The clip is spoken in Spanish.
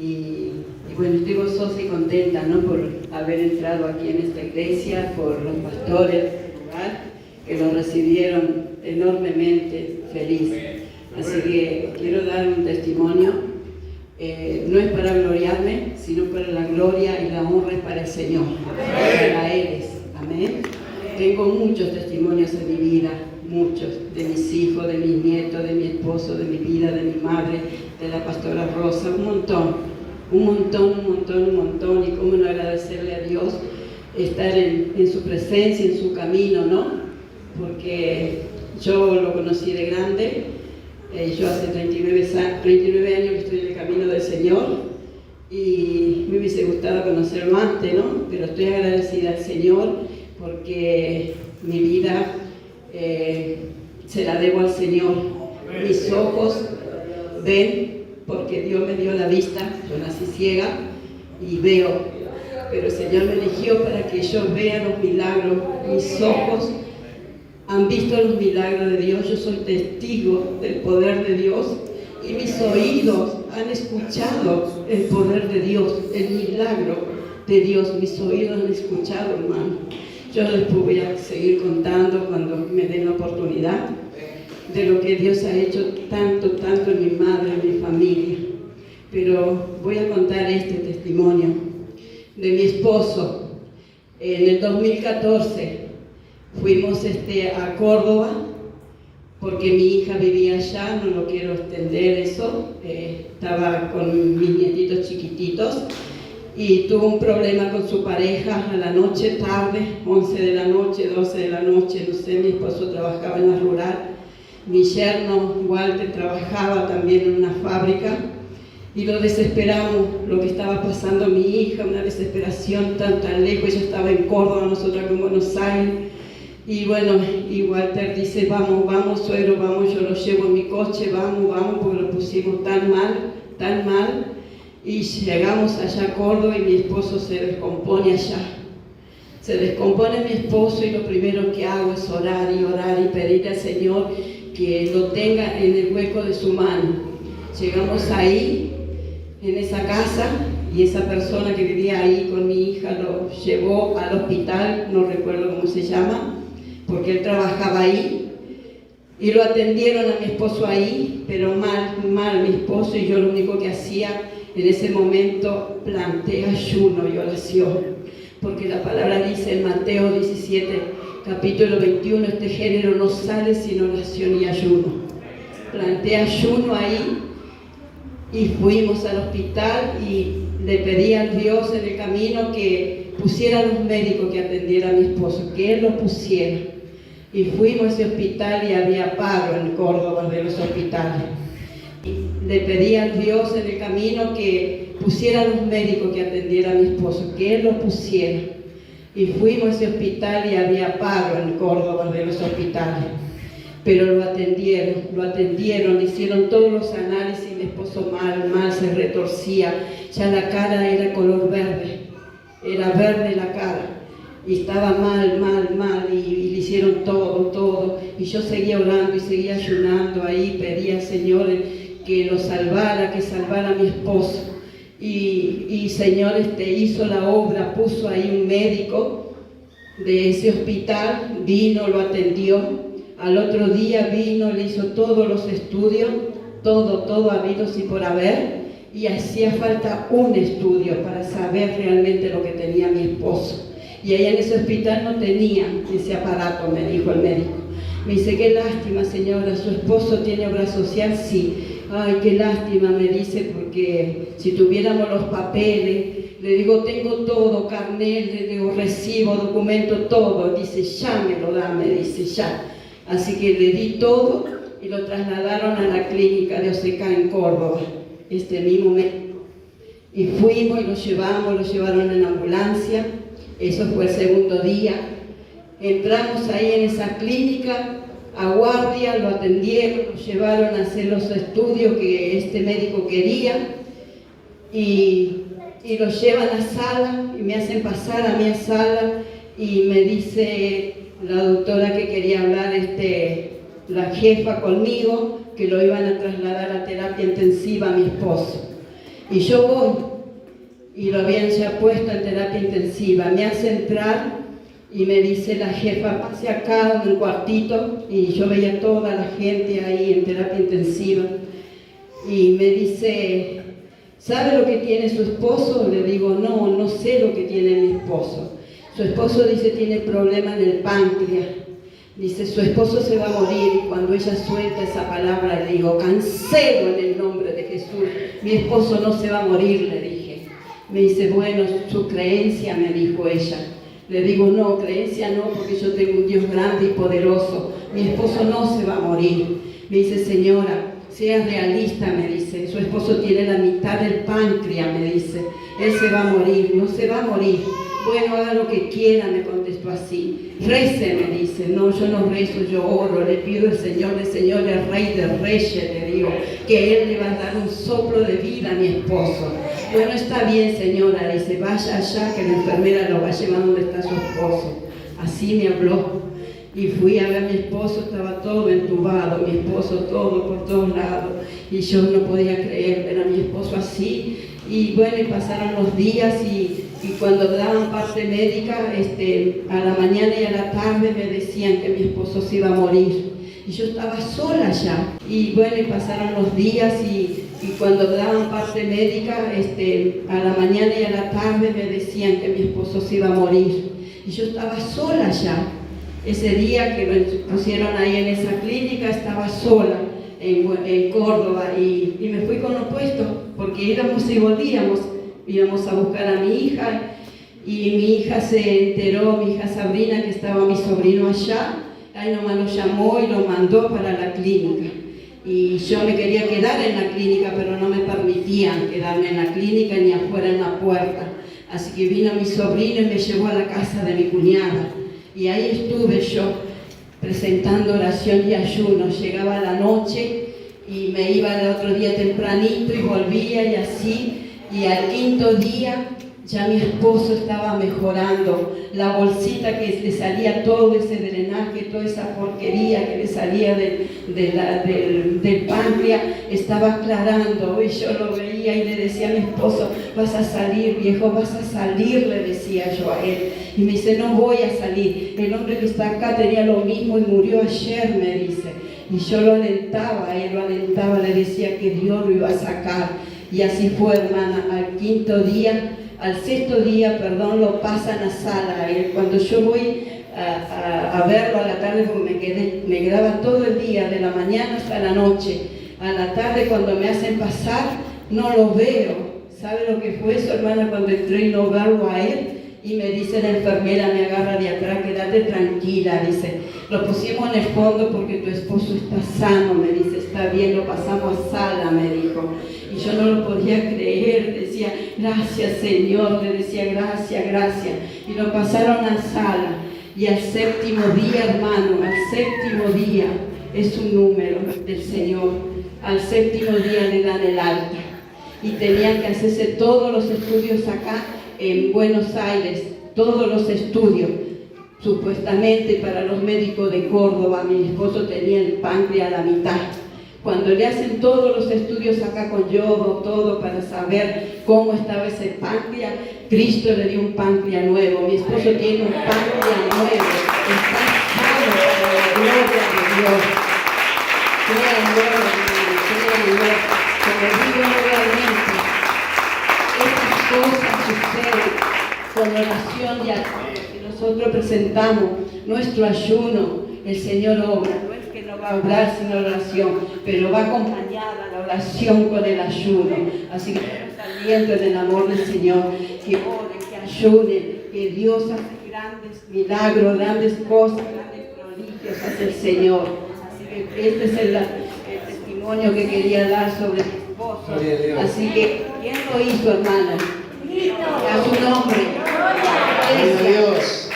y bueno, estoy gozosa y contenta, ¿no?, por haber entrado aquí en esta iglesia, por los pastores del lugar, que lo recibieron enormemente feliz. Así que quiero dar un testimonio, no es para gloriarme, sino para la gloria y la honra es para el Señor, para Él es. Amén. Tengo muchos testimonios en mi vida, muchos, de mis hijos, de mis nietos, de mi esposo, de mi vida, de mi madre, de la pastora Rosa, un montón, y cómo no agradecerle a Dios estar en su presencia, en su camino, ¿no? Porque yo lo conocí de grande, yo hace 39 años que estoy en el camino del Señor y me hubiese gustado conocerlo antes, ¿no? Pero estoy agradecida al Señor porque mi vida se la debo al Señor. Mis ojos ven porque Dios me dio la vista, yo nací ciega y veo, pero el Señor me eligió para que yo vea los milagros. Mis ojos han visto los milagros de Dios, yo soy testigo del poder de Dios y mis oídos han escuchado el poder de Dios, el milagro de Dios. Mis oídos han escuchado, hermano. Yo después voy a seguir contando cuando me den la oportunidad de lo que Dios ha hecho tanto en mi madre, en mi familia. Pero voy a contar este testimonio de mi esposo. En el 2014 fuimos a Córdoba porque mi hija vivía allá, no lo quiero extender eso, estaba con mis nietitos chiquititos y tuvo un problema con su pareja a la noche, tarde, 11 de la noche, 12 de la noche, no sé, mi esposo trabajaba en la rural. Mi yerno Walter trabajaba también en una fábrica y lo desesperamos, lo que estaba pasando a mi hija, una desesperación tan lejos. Ella estaba en Córdoba, nosotros en Buenos Aires. Y bueno, y Walter dice, vamos suegro, vamos, yo lo llevo en mi coche, vamos, porque lo pusimos tan mal. Y llegamos allá a Córdoba y mi esposo se descompone allá. Se descompone mi esposo y lo primero que hago es orar y pedirle al Señor que lo tenga en el hueco de su mano. Llegamos ahí, en esa casa, y esa persona que vivía ahí con mi hija lo llevó al hospital, no recuerdo cómo se llama, porque él trabajaba ahí, y lo atendieron a mi esposo ahí, pero mal mi esposo, y yo lo único que hacía en ese momento, planté ayuno y oración, porque la palabra dice en Mateo 17, capítulo 21, este género no sale sin oración y ayuno. Planté ayuno ahí y fuimos al hospital y le pedí a Dios en el camino que pusiera a los médicos que atendiera a mi esposo, que Él lo pusiera. Y fuimos a ese hospital y había paro en Córdoba de los hospitales. Y le pedí a Dios en el camino que pusiera a los médicos que atendiera a mi esposo, que Él lo pusiera. Y fuimos a ese hospital y había paro en Córdoba de los hospitales. Pero lo atendieron, hicieron todos los análisis, mi esposo mal, se retorcía, ya la cara era color verde, era verde la cara, y estaba mal, y le hicieron todo, y yo seguía orando y seguía ayunando ahí, pedía al Señor que lo salvara, que salvara a mi esposo. Y Señor hizo la obra, puso ahí un médico de ese hospital, vino, lo atendió, al otro día vino, le hizo todos los estudios, todo habido y por haber, y hacía falta un estudio para saber realmente lo que tenía mi esposo. Y ahí en ese hospital no tenían ese aparato, me dijo el médico. Me dice, qué lástima, señora, ¿su esposo tiene obra social? Sí. Ay, qué lástima, me dice, porque si tuviéramos los papeles, le digo, tengo todo, carnet, le digo, recibo, documento, todo. Dice, ya me lo da, me dice, ya. Así que le di todo y lo trasladaron a la clínica de OCK en Córdoba, mismo mes. Y fuimos y lo llevaron en ambulancia. Eso fue el segundo día. Entramos ahí en esa clínica, a guardia, lo atendieron, lo llevaron a hacer los estudios que este médico quería y lo llevan a la sala y me hacen pasar a mi sala y me dice la doctora que quería hablar, la jefa conmigo, que lo iban a trasladar a terapia intensiva a mi esposo. Y yo voy, y lo habían ya puesto en terapia intensiva. Me hace entrar y me dice la jefa, pase acá en un cuartito, y yo veía toda la gente ahí en terapia intensiva. Y me dice, ¿sabe lo que tiene su esposo? Le digo, no sé lo que tiene mi esposo. Su esposo dice tiene problema en el páncreas. Dice, su esposo se va a morir. Y cuando ella suelta esa palabra, le digo, cancelo en el nombre de Jesús. Mi esposo no se va a morir, le dije. Me dice, bueno, su creencia, me dijo ella. Le digo, no, creencia no, porque yo tengo un Dios grande y poderoso. Mi esposo no se va a morir. Me dice, señora, sea realista, me dice. Su esposo tiene la mitad del páncreas, me dice. Él se va a morir, no se va a morir. Bueno, haga lo que quiera, me contestó así. Rece, me dice. No, yo no rezo, yo oro. Le pido al Señor, el Señor es Rey de Reyes, le digo, que Él le va a dar un soplo de vida a mi esposo. Bueno, está bien, señora, dice, vaya allá, que la enfermera lo va a llevar donde está su esposo. Así me habló. Y fui a ver a mi esposo, estaba todo entubado, mi esposo todo por todos lados. Y yo no podía creer ver a mi esposo así. Y bueno, y pasaron los días y cuando daban parte médica, a la mañana y a la tarde me decían que mi esposo se iba a morir. Y yo estaba sola ya. Y bueno, y pasaron los días y cuando daban parte médica, a la mañana y a la tarde me decían que mi esposo se iba a morir. Y yo estaba sola ya. Ese día que me pusieron ahí en esa clínica, estaba sola en Córdoba y me fui con lo puesto, porque íbamos y volvíamos. Íbamos a buscar a mi hija y mi hija se enteró, mi hija Sabrina, que estaba mi sobrino allá. Ahí nomás lo llamó y lo mandó para la clínica. Y yo me quería quedar en la clínica, pero no me permitían quedarme en la clínica ni afuera en la puerta. Así que vino mi sobrino y me llevó a la casa de mi cuñada. Y ahí estuve yo presentando oración y ayuno. Llegaba la noche y me iba el otro día tempranito y volvía y así. Y al quinto día ya mi esposo estaba mejorando. La bolsita que le salía todo ese drenaje, toda esa porquería que le salía del páncreas, estaba aclarando. Y yo lo veía y le decía a mi esposo, vas a salir, viejo, vas a salir, le decía yo a él. Y me dice, no voy a salir. El hombre que está acá tenía lo mismo y murió ayer, me dice. Y yo lo alentaba, él lo alentaba, le decía que Dios lo iba a sacar. Y así fue, hermana, al sexto día, lo pasan a sala. Cuando yo voy a verlo a la tarde, porque me quedaba todo el día, de la mañana hasta la noche. A la tarde, cuando me hacen pasar, no lo veo. ¿Sabe lo que fue eso, hermana, cuando entré y no verlo a él? Y me dice la enfermera, me agarra de atrás, quédate tranquila, dice, lo pusimos en el fondo porque tu esposo está sano, me dice, está bien, lo pasamos a sala, me dijo. Y yo no lo podía creer, decía, gracias Señor, le decía, gracias, gracias. Y lo pasaron a sala. Y al séptimo día, hermano, al séptimo día, es un número del Señor, al séptimo día le dan el alta. Y tenían que hacerse todos los estudios acá en Buenos Aires, todos los estudios. Supuestamente para los médicos de Córdoba, mi esposo tenía el páncreas a la mitad. Cuando le hacen todos los estudios acá con yodo, todo para saber cómo estaba ese páncreas, Cristo le dio un páncreas nuevo. Mi esposo tiene un páncreas nuevo. Está sano para la gloria de Dios. Créanlo, créanlo. Como digo nuevamente, estas cosas suceden con oración y ayuno. Si nosotros presentamos nuestro ayuno, el Señor obra. No va a obrar sin oración, pero va acompañada la oración con el ayuno. Así que saliendo en el amor del Señor, que oren, que ayunen, que Dios hace grandes milagros, grandes cosas, grandes prodigios hace el Señor. Así que este es el testimonio que quería dar sobre mi esposo. Así que, ¿quién lo hizo, hermana? A su nombre. Gloria a Dios.